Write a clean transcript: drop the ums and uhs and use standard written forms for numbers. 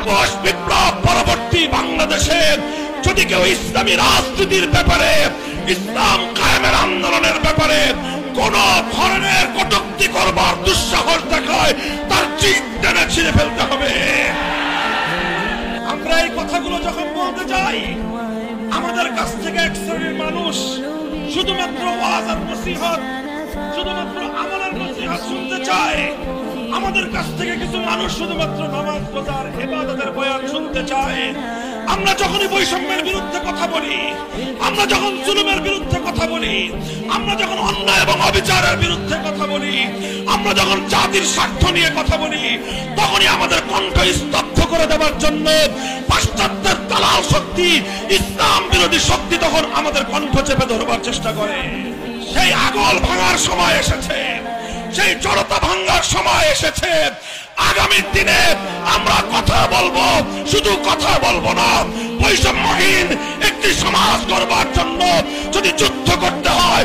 August বিপ্লব পরবর্তী বাংলাদেশে যদি কেউ ইসলামী রাজনীতির ব্যাপারে, ইসলাম কায়েমের আন্দোলনের ব্যাপারে কোন ধরনের কটূক্তি করবার দুঃসাহস দেখায়, তার জিভ টেনে ছিঁড়ে ফেলতে হবে। আমরা এই কথাগুলো যখন বলতে যাই, আমাদের কাছ থেকে এক শ্রেণীর মানুষ শুধুমাত্র ওয়াজ আর নসিহত, শুধুমাত্র আমলের নসিহত শুনতে চায়। আমাদের কাছ থেকে কিছু মানুষ শুধুমাত্র নামাজ রোজার ইবাদতের বয়ান শুনতে চায়। আমরা যখনই বৈষম্যের বিরুদ্ধে কথা বলি, আমরা যখন জুলুমের বিরুদ্ধে কথা বলি, আমরা যখন অন্যায় এবং অবিচারের বিরুদ্ধে কথা বলি, আমরা যখন জাতির স্বার্থ নিয়ে কথা বলি, তখনই আমাদের কণ্ঠ স্তব্ধ করে দেওয়ার জন্য পাশ্চাত্যের দালাল শক্তি, ইসলাম বিরোধী শক্তি তখন আমাদের কণ্ঠ চেপে ধরবার চেষ্টা করে। সেই আগল ভাঙার সময় এসেছে, সেই জড়তা ভাঙার সময় এসেছে। আগামী দিনে আমরা কথা বলবো, শুধু কথা বলবো না, বৈষম্যহীন একটি সমাজ গড়বার জন্য যদি যুদ্ধ করতে হয়